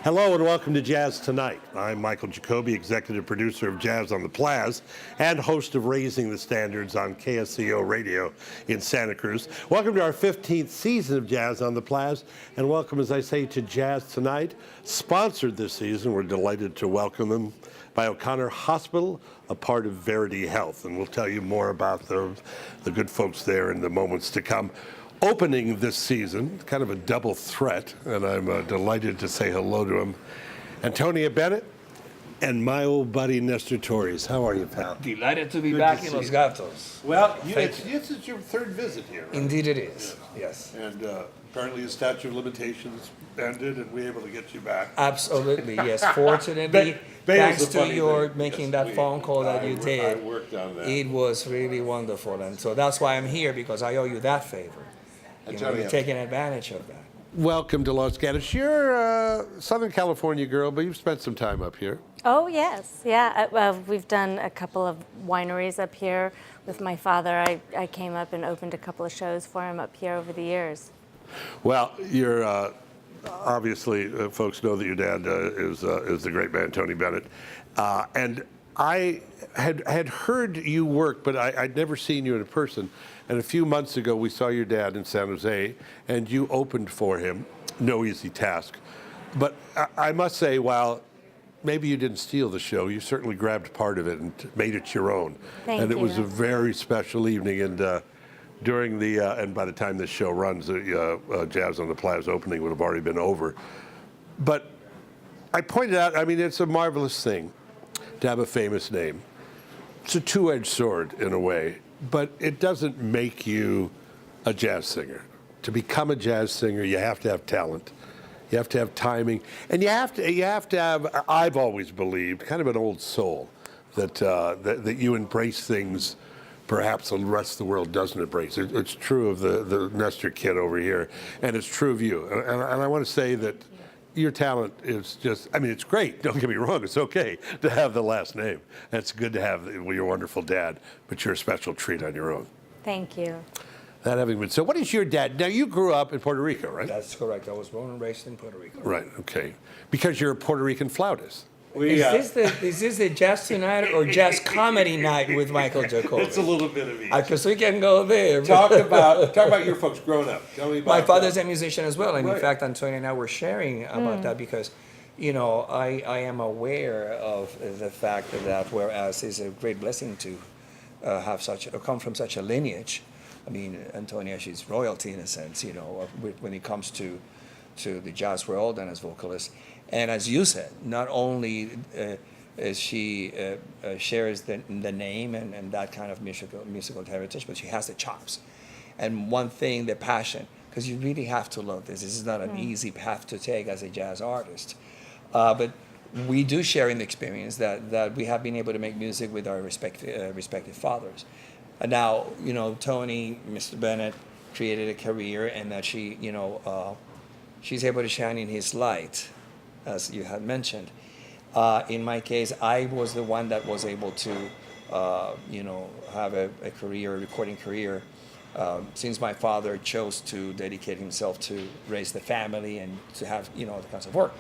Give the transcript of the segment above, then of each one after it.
Hello and welcome to Jazz Tonight. I'm Michael Jacobi, executive producer of Jazz on the Plazz and host of Raising the Standards on KCAT Radio in Santa Cruz. Welcome to our 15th season of Jazz on the Plazz, and welcome, as I say, to Jazz Tonight. Sponsored this season, we're delighted to welcome them by O'Connor Hospital, a part of Verity Health, and we'll tell you more about the good folks there in the moments to come. Opening this season, kind of a double threat, and I'm delighted to say hello to him, Antonia Bennett and my old buddy Nestor Torres. How are you, pal? Delighted to be Good back to in see Los you. Gatos. Well, this is your third visit here, right? Indeed it is, yes. And apparently the statute of limitations ended and we were able to get you back. Absolutely, yes. Fortunately, thanks to your making that phone call that you did. I worked on that. It was really wonderful, and so that's why I'm here, because I owe you that favor. You're taking advantage of that. Welcome to Los Gatos. You're a Southern California girl, but you've spent some time up here. Oh, yes. Yeah. We've done a couple of wineries up here with my father. I came up and opened a couple of shows for him up here over the years. Well, you're obviously, folks know that your dad is the great man, Tony Bennett. And I had heard you work, but I'd never seen you in person. And a few months ago, we saw your dad in San Jose, and you opened for him. No easy task. But I must say, while maybe you didn't steal the show, you certainly grabbed part of it and made it your own. Thank and it you. was a very special evening. And during the, and by the time this show runs, Jazz on the Plazz opening would have already been over. But I pointed out, I mean, it's a marvelous thing to have a famous name. It's a two-edged sword in a way, but it doesn't make you a jazz singer. To become a jazz singer, you have to have talent. You have to have timing, and you have to have, I've always believed, kind of an old soul, that you embrace things perhaps the rest of the world doesn't embrace. It's true of the Nestor kid over here, and it's true of you. And I want to say that your talent is just, I mean, it's great. Don't get me wrong. It's okay to have the last name. And it's good to have your wonderful dad, but you're a special treat on your own. Thank you. That having been said, what is your dad? Now, you grew up in Puerto Rico, right? That's correct. I was born and raised in Puerto Rico. Right, okay. Because you're a Puerto Rican flautist. Is this the Jazz Tonight or Jazz Comedy Night with Michael Jacobi? It's a little bit of each. Because we can go there. Talk about your folks growing up. Tell me about My father's a musician as well, and Right. in fact, Antonia and I were sharing about that because, you know, I am aware of the fact that whereas it's a great blessing to come from such a lineage. I mean, Antonia, she's royalty in a sense, you know, when it comes to the jazz world and as vocalist. And as you said, not only she shares the name and that kind of musical heritage, but she has the chops. And one thing, the passion, because you really have to love this. This is not an easy path to take as a jazz artist. But we do share in the experience that we have been able to make music with our respective fathers. And now, you know, Tony, Mr. Bennett, created a career, and that she, you know, she's able to shine in his light, as you had mentioned. In my case, I was the one that was able to, you know, have a recording career, since my father chose to dedicate himself to raise the family and to have, you know, the kinds of work.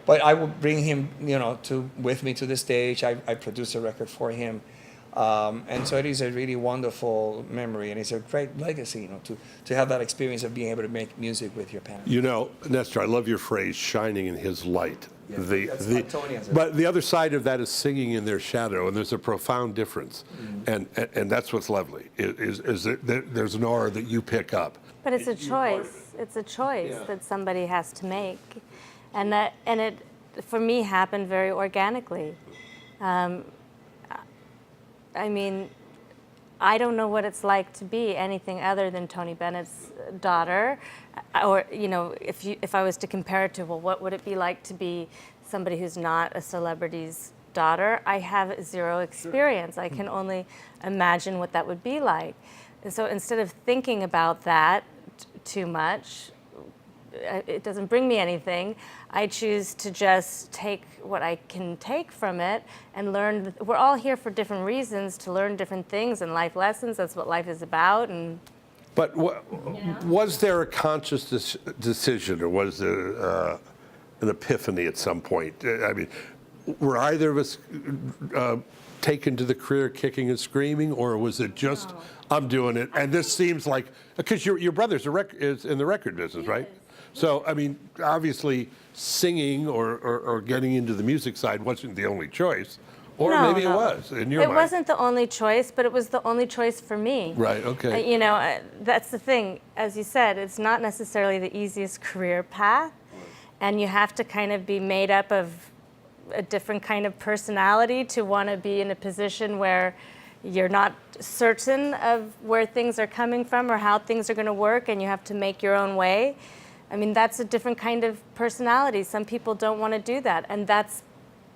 But I would bring him, you know, with me to the stage. I produced a record for him. And so it is a really wonderful memory, and it's a great legacy, you know, to have that experience of being able to make music with your parents. You know, Nestor, I love your phrase, shining in his light. Yeah, But the other side of that is singing in their shadow, and there's a profound difference. Mm-hmm. And that's what's lovely, is that there's an aura that you pick up. But it's a choice. It's a choice that somebody has to make. And it, for me, happened very organically. I mean, I don't know what it's like to be anything other than Tony Bennett's daughter, or, you know, if I was to compare it to, well, what would it be like to be somebody who's not a celebrity's daughter? I have zero experience. I can only imagine what that would be like. And so instead of thinking about that too much, it doesn't bring me anything. I choose to just take what I can take from it and learn. We're all here for different reasons, to learn different things and life lessons. That's what life is about. And But was there a conscious decision, or was there an epiphany at some point? I mean, were either of us taken to the career kicking and screaming, or was it just, I'm doing it, and this seems like, because your brother's is in the record business, right? So, I mean, obviously singing or getting into the music side wasn't the only choice. Or maybe it was, in your mind. It wasn't the only choice, but it was the only choice for me. Right, okay. You know, that's the thing. As you said, it's not necessarily the easiest career path, and you have to kind of be made up of a different kind of personality to want to be in a position where you're not certain of where things are coming from or how things are going to work, and you have to make your own way. I mean, that's a different kind of personality. Some people don't want to do that, and that's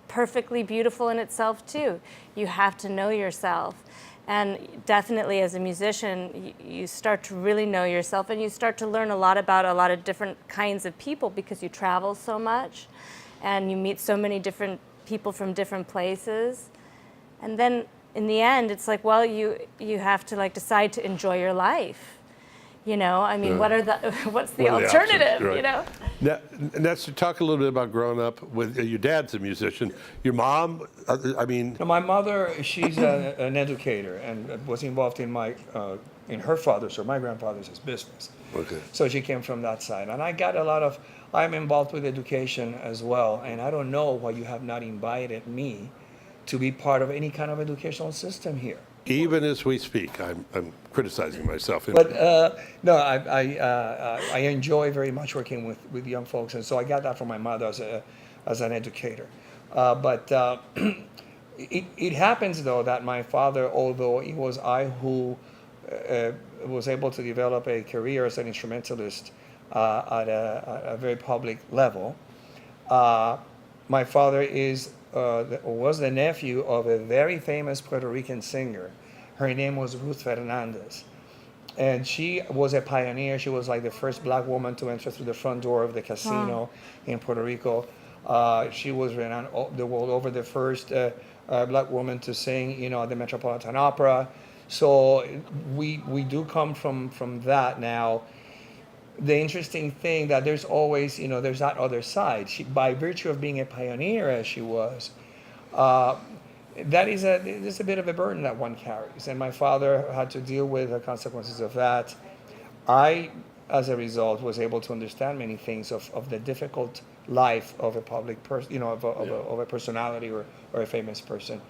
perfectly beautiful in itself too. You have to know yourself, and definitely as a musician you start to really know yourself, and you start to learn a lot about a lot of different kinds of people because you travel so much and you meet so many different people from different places. And then in the end it's like, well, you have to like decide to enjoy your life. You know, I mean, what's the alternative, right. You know? Now, Nestor, talk a little bit about growing up with, your dad's a musician. Your mom, I mean... No, my mother, she's an educator and was involved in in her father's or my grandfather's business. Okay. So she came from that side. And I'm involved with education as well. And I don't know why you have not invited me to be part of any kind of educational system here. Even as we speak, I'm criticizing myself. But no, I enjoy very much working with young folks, and so I got that from my mother as an educator. But it happens though that my father, although it was I who was able to develop a career as an instrumentalist at a very public level, my father was the nephew of a very famous Puerto Rican singer. Her name was Ruth Fernandez. And she was a pioneer. She was like the first black woman to enter through the front door of the casino in Puerto Rico. She was renowned the world over, the first black woman to sing, at the Metropolitan Opera. So we do come from that now. The interesting thing that there's always, there's that other side. She, by virtue of being a pioneer as she was, that is a bit of a burden that one carries. And my father had to deal with the consequences of that. I, as a result, was able to understand many things of the difficult life of a public person, of a personality or a famous person.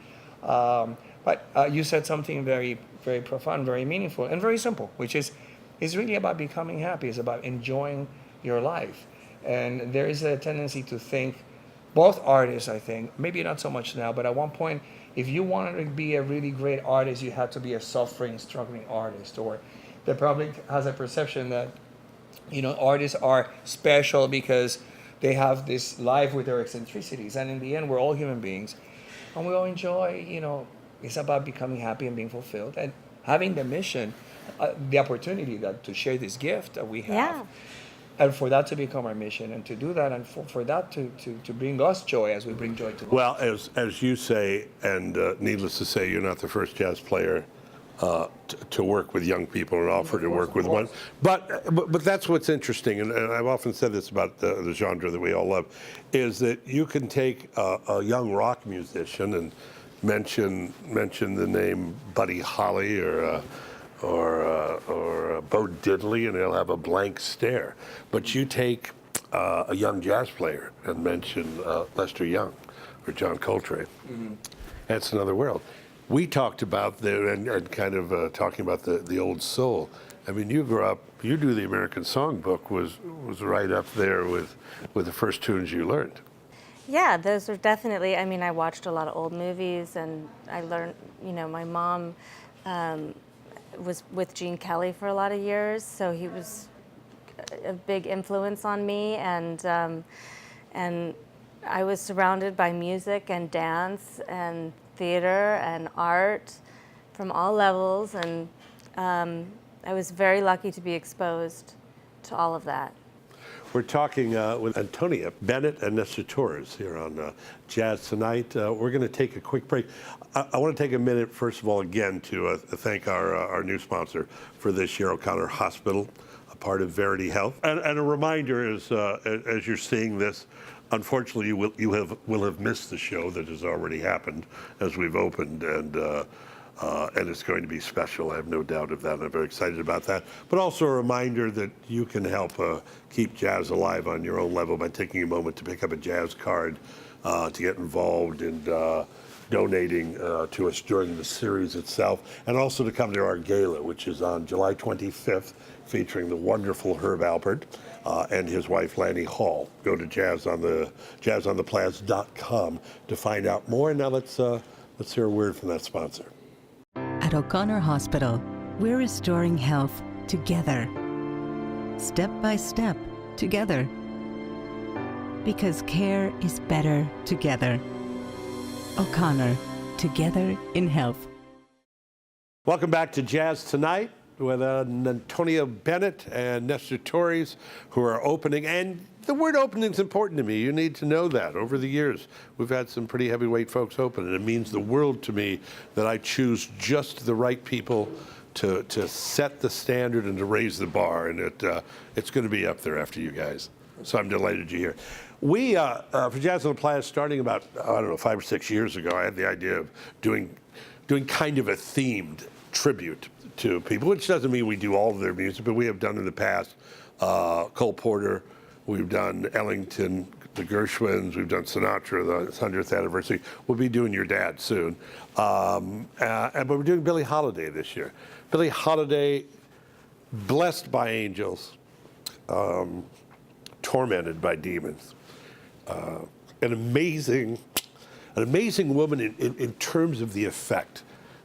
But you said something very, very profound, very meaningful, and very simple, which is, it's really about becoming happy. It's about enjoying your life. And there is a tendency to think, both artists, I think, maybe not so much now, but at one point, if you wanted to be a really great artist, you had to be a suffering, struggling artist. Or the public has a perception that, artists are special because they have this life with their eccentricities. And in the end, we're all human beings. And we all enjoy, it's about becoming happy and being fulfilled. And having the mission, the opportunity to share this gift that we have. Yeah. And for that to become our mission, and to do that, and for that to bring us joy as we bring joy to others. Well, as you say, and needless to say, you're not the first jazz player to work with young people and offer to work with one. But that's what's interesting, and I've often said this about the genre that we all love, is that you can take a young rock musician and mention the name Buddy Holly or Bo Diddley, and they'll have a blank stare. But you take a young jazz player and mention Lester Young or John Coltrane. Mm-hmm. That's another world. We talked about and kind of talking about the old soul. I mean, you grew up. You do the American Songbook was right up there with the first tunes you learned. Yeah, those are definitely. I mean, I watched a lot of old movies, and I learned. My mom was with Gene Kelly for a lot of years, so he was a big influence on me, and I was surrounded by music and dance and theater and art from all levels, and I was very lucky to be exposed to all of that. We're talking with Antonia Bennett Nestor Torres here on Jazz Tonight. We're going to take a quick break. I want to take a minute, first of all, again, to thank our new sponsor for this year, O'Connor Hospital, a part of Verity Health. And a reminder is, as you're seeing this, unfortunately, will have missed the show that has already happened as we've opened, and it's going to be special. I have no doubt of that. I'm very excited about that. But also a reminder that you can help keep jazz alive on your own level by taking a moment to pick up a jazz card, to get involved in donating to us during the series itself, and also to come to our gala, which is on July 25th, featuring the wonderful Herb Alpert and his wife Lanny Hall. Go to jazzontheplazz.com to find out more. Now let's hear a word from that sponsor. At O'Connor Hospital, we're restoring health together, step by step together, because care is better together. O'Connor, together in health. Welcome back to Jazz Tonight with Antonia Bennett and Nestor Torres, who are opening. And the word opening is important to me. You need to know that. Over the years, we've had some pretty heavyweight folks open, and it means the world to me that I choose just the right people to set the standard and to raise the bar, and it's going to be up there after you guys. So I'm delighted you're here. We, for Jazz on the Plazz, starting about, I don't know, 5 or 6 years ago, I had the idea of doing kind of a themed tribute to people, which doesn't mean we do all of their music, but we have done in the past Cole Porter, we've done Ellington, the Gershwins, we've done Sinatra, the 100th anniversary. We'll be doing your dad soon. But we're doing Billie Holiday this year. Billie Holiday, blessed by angels, tormented by demons. An amazing woman in terms of the effect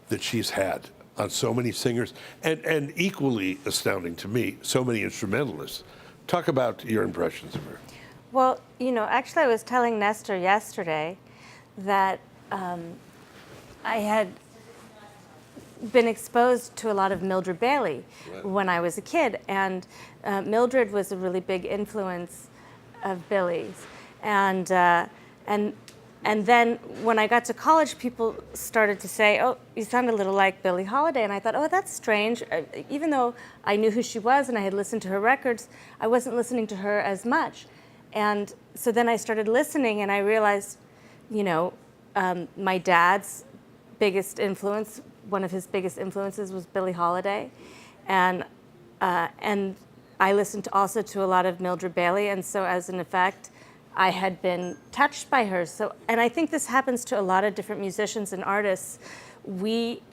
that she's had on so many singers, and equally astounding to me, so many instrumentalists. Talk about your impressions of her. Well, you know, actually I was telling Nestor yesterday that I had been exposed to a lot of Mildred Bailey when I was a kid, and Mildred was a really big influence of Billie's. And then when I got to college, people started to say, "Oh, you sound a little like Billie Holiday." And I thought, "Oh, that's strange." Even though I knew who she was and I had listened to her records, I wasn't listening to her as much. And so then I started listening, and I realized, you know, my dad's biggest influence, one of his biggest influences, was Billie Holiday, and I listened also to a lot of Mildred Bailey, and so as an effect, I had been touched by her. So, and I think this happens to a lot of different musicians and artists. We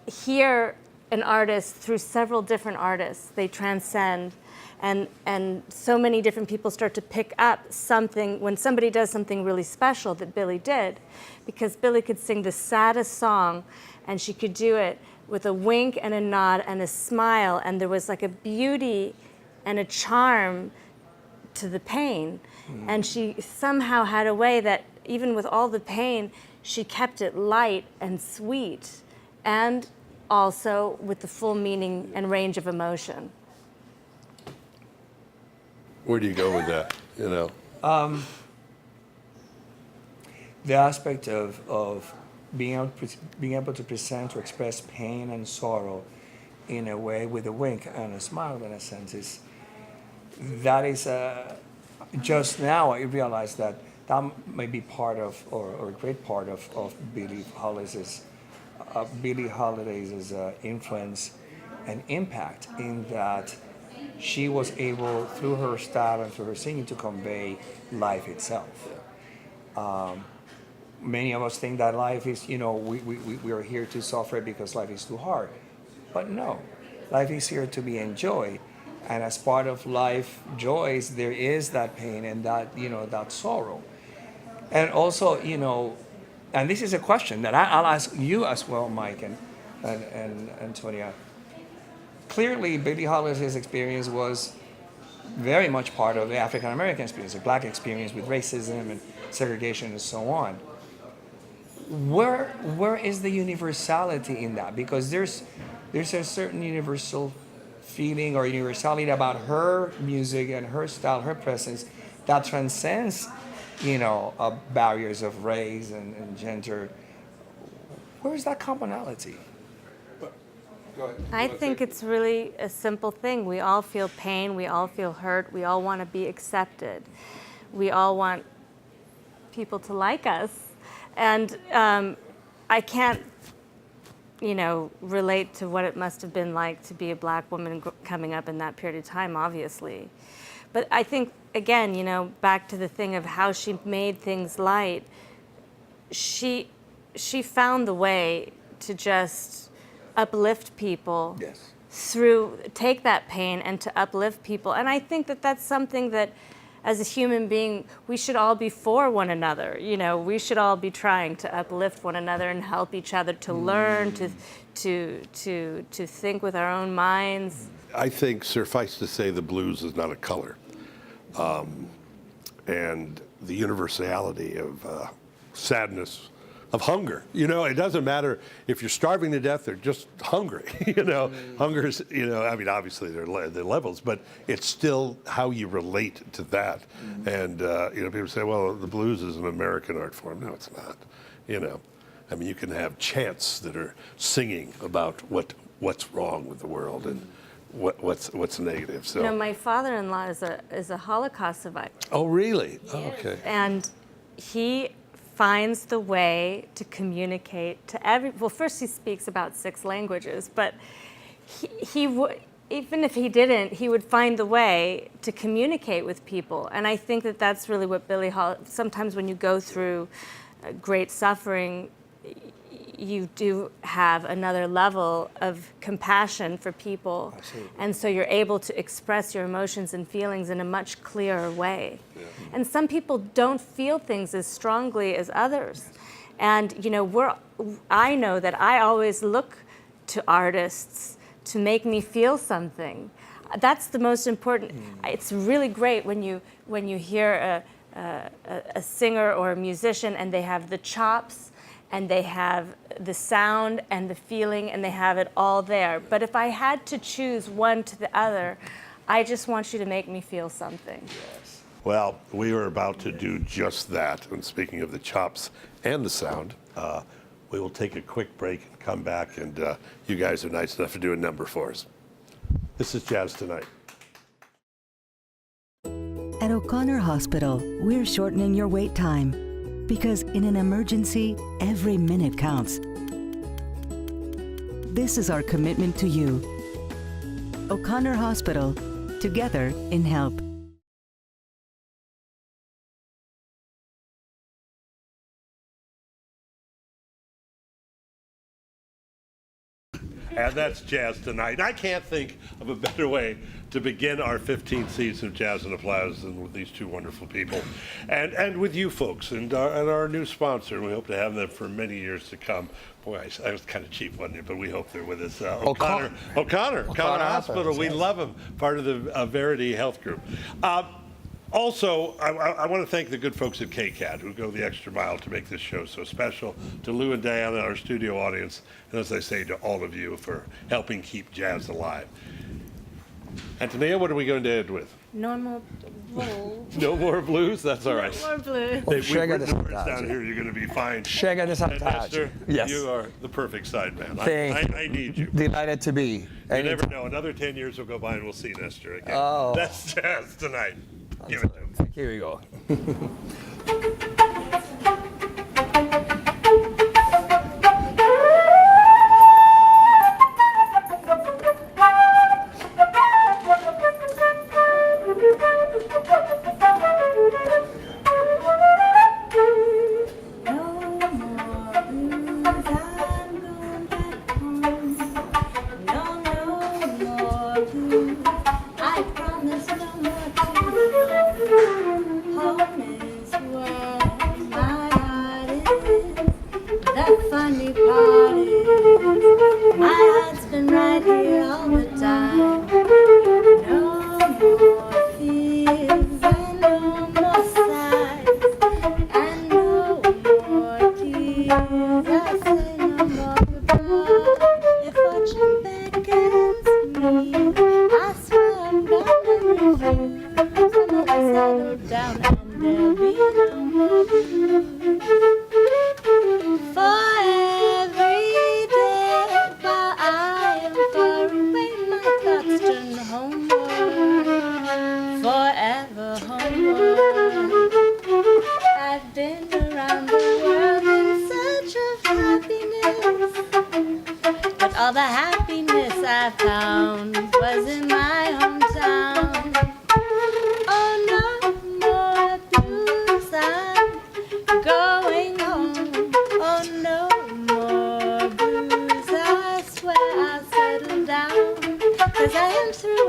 hear an artist through several different artists. They transcend, and so many different people start to pick up something when somebody does something really special that Billie did, because Billie could sing the saddest song, and she could do it with a wink and a nod and a smile, and there was like a beauty and a charm to the pain. And she somehow had a way that even with all the pain, she kept it light and sweet, and also with the full meaning and range of emotion. Where do you go with that, you know? The aspect of being able to present or express pain and sorrow in a way with a wink and a smile, in a sense, is just now I realized that may be part of, or a great part of Billie Holiday's influence and impact, in that she was able, through her style and through her singing, to convey life itself. Many of us think that life is, you know, we are here to suffer because life is too hard. But no, life is here to be enjoyed. And as part of life joys, there is that pain and that, you know, that sorrow. And also, you know, and this is a question that I'll ask you as well, Mike and Antonia. Clearly, Billie Holiday's experience was very much part of the African American experience, the black experience with racism and segregation and so on. Where is the universality in that? Because there's a certain universal feeling or universality about her music and her style, her presence, that transcends, you know, barriers of race and gender. Where is that commonality? Go ahead. I think it's really a simple thing. We all feel pain, we all feel hurt, we all want to be accepted. we all want people to like us. And I can't, relate to what it must have been like to be a black woman coming up in that period of time, obviously. But I think, again, back to the thing of how she made things light, she found the way to just uplift people. Yes. Take that pain and to uplift people. And I think that that's something that, as a human being, we should all be for one another. We should all be trying to uplift one another and help each other to learn, to think with our own minds. I think, suffice to say, the blues is not a color. And the universality of sadness, of hunger. It doesn't matter if you're starving to death or just hungry. Hunger is, obviously there are levels, but it's still how you relate to that. And, people say, well, the blues is an American art form. No, it's not. You can have chants that are singing about what's wrong with the world and what's negative. So, my father-in-law is a Holocaust survivor. Oh, really? Oh, okay. And he finds the way to communicate to well, first he speaks about 6 languages, but he would, even if he didn't, he would find the way to communicate with people. And I think that that's really what Billie Holiday, sometimes when you go through great suffering, you do have another level of compassion for people. Absolutely. And so you're able to express your emotions and feelings in a much clearer way. Yeah. And some people don't feel things as strongly as others. And I know that I always look to artists to make me feel something. That's the most important. It's really great when you hear a singer or a musician and they have the chops and they have the sound and the feeling, and they have it all there. But if I had to choose one to the other, I just want you to make me feel something. Yes. Well, we are about to do just that. And speaking of the chops and the sound, we will take a quick break and come back, and you guys are nice enough to do a number for us. This is Jazz Tonight. At O'Connor Hospital, we're shortening your wait time. Because in an emergency, every minute counts. This is our commitment to you. O'Connor Hospital, together in help. And that's Jazz Tonight. I can't think of a better way to begin our 15th season of Jazz in the Plazz than with these two wonderful people. And with you folks and our new sponsor. We hope to have them for many years to come. Boy, I was kind of cheap, wasn't it? But we hope they're with us. O'Connor Hospital. We love them. Part of the Verity Health Group. Also, I want to thank the good folks at KCAT who go the extra mile to make this show so special, to Lou and Diana, our studio audience, and as I say, to all of you for helping keep jazz alive. Antonia, what are we going to end with? No more blues. No more blues? That's all right. No more blues. We've Chega written de words saudade. down here. You're going to be fine. Chega de And saudade. Nestor, Yes. you are the perfect sideman. Thank I need you. Delighted to be. You never know. Another 10 years will go by and we'll see Nestor again. Oh. That's Jazz Tonight. Give it to him. Here we go. I promise no more blues. Home is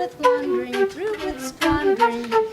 with wandering, through with squandering.